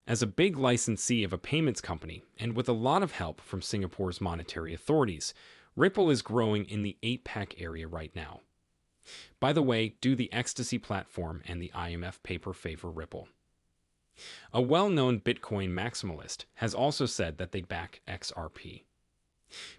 As a big licensee of a payments company, and with a lot of help from Singapore's monetary authorities, Ripple is growing in the APAC area right now. By the way, do the ecstasy platform and the IMF paper favor Ripple? A well-known Bitcoin maximalist has also said that they back XRP.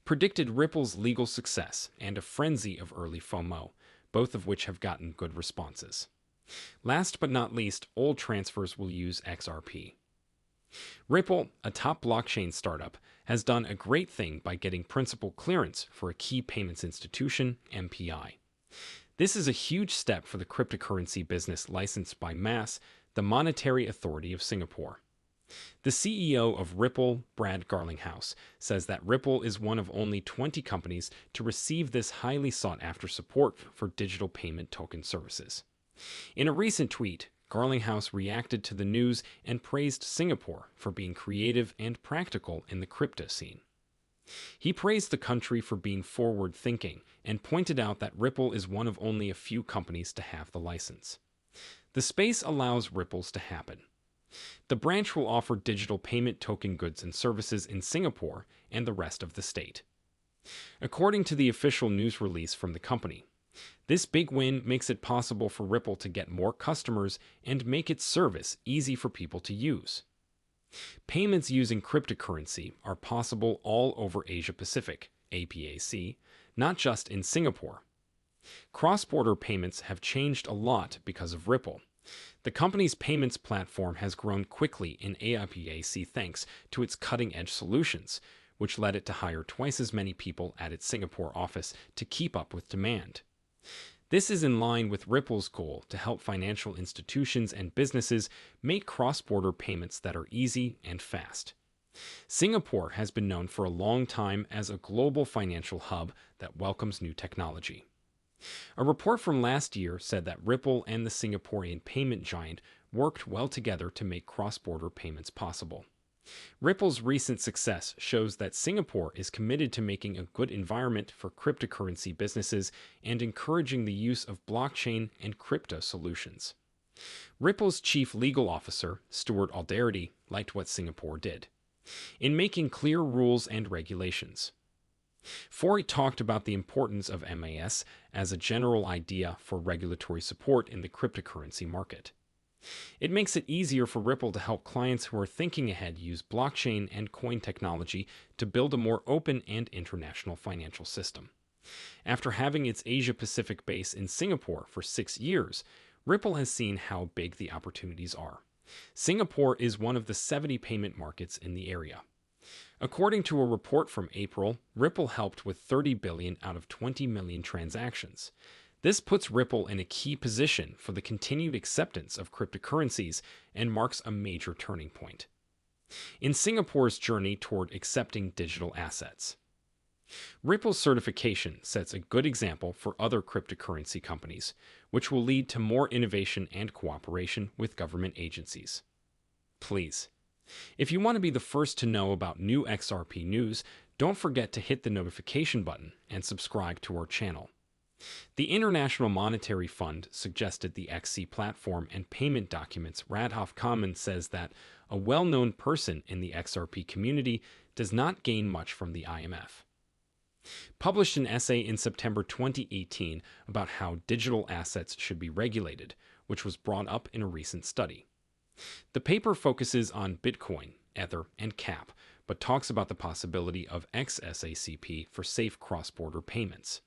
Predicted Ripple's legal success and a frenzy of early FOMO, both of which have gotten good responses. Last but not least, old transfers will use XRP. Ripple, a top blockchain startup, has done a great thing by getting principal clearance for a key payments institution, MPI. This is a huge step for the cryptocurrency business licensed by MAS, the Monetary Authority of Singapore. The CEO of Ripple, Brad Garlinghouse, says that Ripple is one of only 20 companies to receive this highly sought-after support for digital payment token services. In a recent tweet, Garlinghouse reacted to the news and praised Singapore for being creative and practical in the crypto scene. He praised the country for being forward-thinking and pointed out that Ripple is one of only a few companies to have the license. The space allows ripples to happen. The branch will offer digital payment token goods and services in Singapore and the rest of the state. According to the official news release from the company, this big win makes it possible for Ripple to get more customers and make its service easy for people to use. Payments using cryptocurrency are possible all over Asia-Pacific, APAC, not just in Singapore. Cross-border payments have changed a lot because of Ripple. The company's payments platform has grown quickly in APAC thanks to its cutting-edge solutions, which led it to hire twice as many people at its Singapore office to keep up with demand. This is in line with Ripple's goal to help financial institutions and businesses make cross-border payments that are easy and fast. Singapore has been known for a long time as a global financial hub that welcomes new technology. A report from last year said that Ripple and the Singaporean payment giant worked well together to make cross-border payments possible. Ripple's recent success shows that Singapore is committed to making a good environment for cryptocurrency businesses and encouraging the use of blockchain and crypto solutions. Ripple's chief legal officer, Stuart Alderety, liked what Singapore did in making clear rules and regulations. For it talked about the importance of MAS as a general idea for regulatory support in the cryptocurrency market. It makes it easier for Ripple to help clients who are thinking ahead use blockchain and coin technology to build a more open and international financial system. After having its Asia-Pacific base in Singapore for 6 years, Ripple has seen how big the opportunities are. Singapore is one of the 70 payment markets in the area. According to a report from April, Ripple helped with 30 billion out of 20 million transactions. This puts Ripple in a key position for the continued acceptance of cryptocurrencies and marks a major turning point in Singapore's journey toward accepting digital assets. Ripple's certification sets a good example for other cryptocurrency companies, which will lead to more innovation and cooperation with government agencies. Please, if you want to be the first to know about new XRP news, don't forget to hit the notification button and subscribe to our channel. The International Monetary Fund suggested the XC platform and payment documents. Radhoff Common says that a well-known person in the XRP community does not gain much from the IMF. Published an essay in September 2018 about how digital assets should be regulated, which was brought up in a recent study. The paper focuses on Bitcoin, Ether, and CAP, but talks about the possibility of XSACP for safe cross-border payments.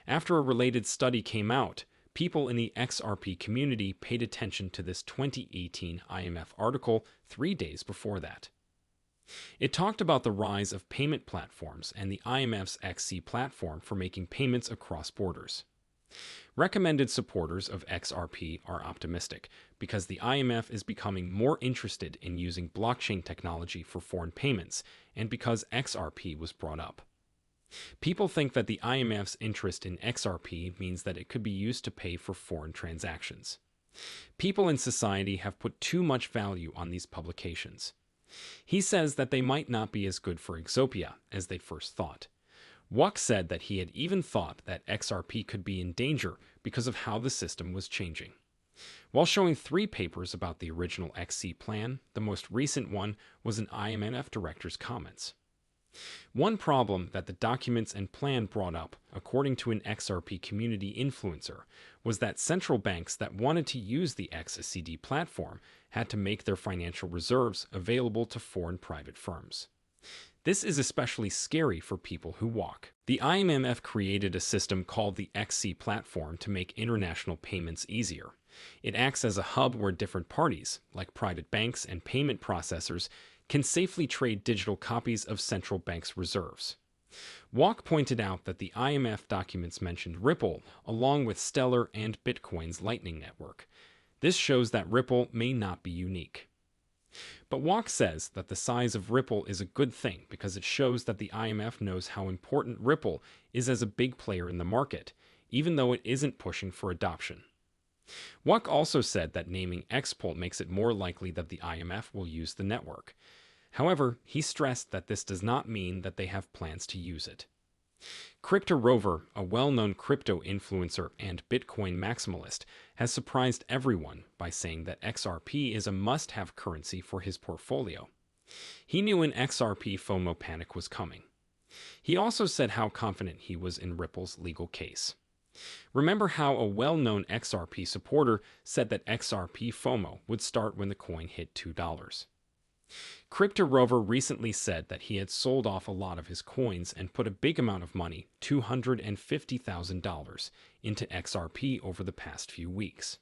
After a related study came out, people in the XRP community paid attention to this 2018 IMF article 3 days before that. It talked about the rise of payment platforms and the IMF's XC platform for making payments across borders. Recommended supporters of XRP are optimistic because the IMF is becoming more interested in using blockchain technology for foreign payments and because XRP was brought up. People think that the IMF's interest in XRP means that it could be used to pay for foreign transactions. People in society have put too much value on these publications. He says that they might not be as good for Exopia as they first thought. Wuck said that he had even thought that XRP could be in danger because of how the system was changing. While showing 3 papers about the original XC plan, the most recent one was an IMF director's comments. One problem that the documents and plan brought up, according to an XRP community influencer, was that central banks that wanted to use the XCD platform had to make their financial reserves available to foreign private firms. This is especially scary for people who walk. The IMF created a system called the XC platform to make international payments easier. It acts as a hub where different parties, like private banks and payment processors, can safely trade digital copies of central banks' reserves. Walk pointed out that the IMF documents mentioned Ripple, along with Stellar and Bitcoin's Lightning Network. This shows that Ripple may not be unique. But Walk says that the size of Ripple is a good thing because it shows that the IMF knows how important Ripple is as a big player in the market, even though it isn't pushing for adoption. Walk also said that naming Xpol makes it more likely that the IMF will use the network. However, he stressed that this does not mean that they have plans to use it. Crypto Rover, a well-known crypto influencer and Bitcoin maximalist, has surprised everyone by saying that XRP is a must-have currency for his portfolio. He knew an XRP FOMO panic was coming. He also said how confident he was in Ripple's legal case. Remember how a well-known XRP supporter said that XRP FOMO would start when the coin hit $2. Crypto Rover recently said that he had sold off a lot of his coins and put a big amount of money, $250,000, into XRP over the past few weeks.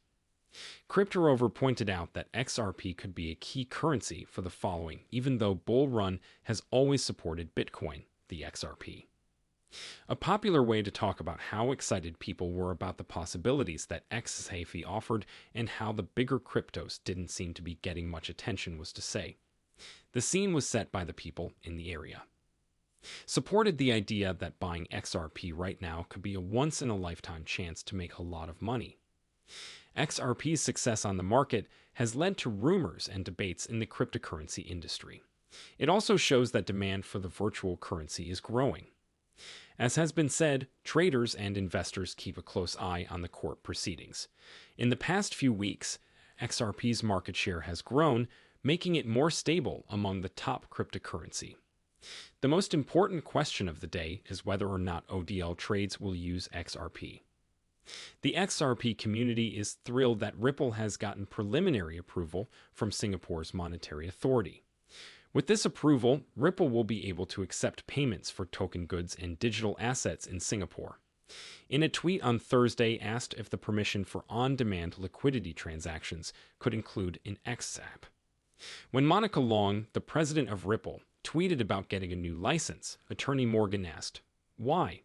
Crypto Rover pointed out that XRP could be a key currency for the following, even though Bull Run has always supported Bitcoin, the XRP. A popular way to talk about how excited people were about the possibilities that XRP offered and how the bigger cryptos didn't seem to be getting much attention was to say, the scene was set by the people in the area. Supported the idea that buying XRP right now could be a once-in-a-lifetime chance to make a lot of money. XRP's success on the market has led to rumors and debates in the cryptocurrency industry. It also shows that demand for the virtual currency is growing. As has been said, traders and investors keep a close eye on the court proceedings. In the past few weeks, XRP's market share has grown, making it more stable among the top cryptocurrency. The most important question of the day is whether or not ODL trades will use XRP. The XRP community is thrilled that Ripple has gotten preliminary approval from Singapore's monetary authority. With this approval, Ripple will be able to accept payments for token goods and digital assets in Singapore. In a tweet on Thursday, asked if the permission for on-demand liquidity transactions could include an XApp. When Monica Long, the president of Ripple, tweeted about getting a new license, Attorney Morgan asked, "Why?"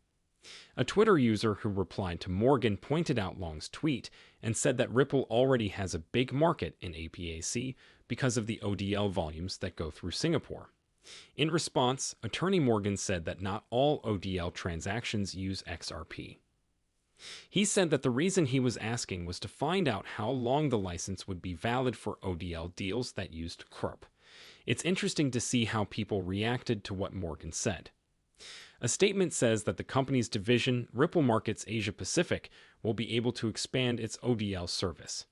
A Twitter user who replied to Morgan pointed out Long's tweet and said that Ripple already has a big market in APAC because of the ODL volumes that go through Singapore. In response, Attorney Morgan said that not all ODL transactions use XRP. He said that the reason he was asking was to find out how long the license would be valid for ODL deals that used XRP. It's interesting to see how people reacted to what Morgan said. A statement says that the company's division, Ripple Markets Asia Pacific, will be able to expand its ODL service.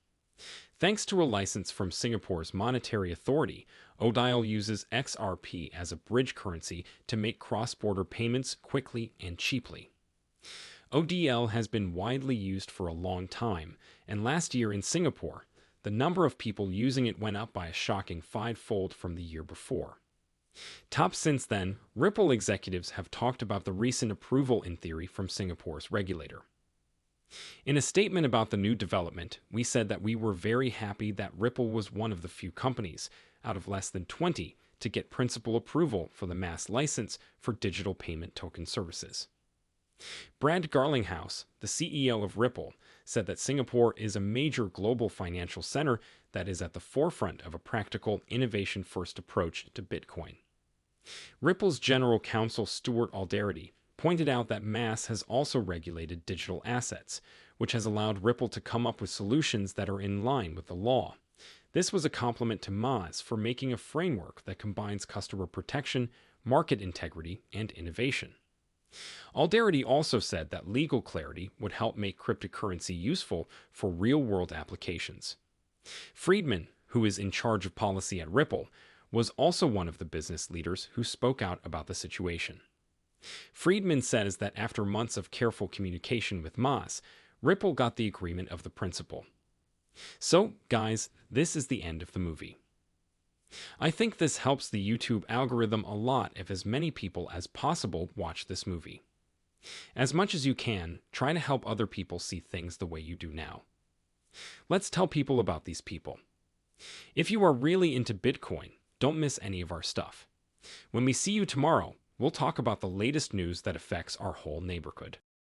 Thanks to a license from Singapore's monetary authority, ODL uses XRP as a bridge currency to make cross-border payments quickly and cheaply. ODL has been widely used for a long time, and last year in Singapore, the number of people using it went up by a shocking 5-fold from the year before. Top since then, Ripple executives have talked about the recent approval in theory from Singapore's regulator. In a statement about the new development, we said that we were very happy that Ripple was one of the few companies, out of less than 20, to get principal approval for the mass license for digital payment token services. Brad Garlinghouse, the CEO of Ripple, said that Singapore is a major global financial center that is at the forefront of a practical, innovation-first approach to Bitcoin. Ripple's general counsel Stuart Alderety pointed out that MAS has also regulated digital assets, which has allowed Ripple to come up with solutions that are in line with the law. This was a compliment to MAS for making a framework that combines customer protection, market integrity, and innovation. Alderity also said that legal clarity would help make cryptocurrency useful for real-world applications. Friedman, who is in charge of policy at Ripple, was also one of the business leaders who spoke out about the situation. Friedman says that after months of careful communication with Musk, Ripple got the agreement of the principal. So, guys, this is the end of the movie. I think this helps the YouTube algorithm a lot if as many people as possible watch this movie. As much as you can, try to help other people see things the way you do now. Let's tell people about these people. If you are really into Bitcoin, don't miss any of our stuff. When we see you tomorrow, we'll talk about the latest news that affects our whole neighborhood.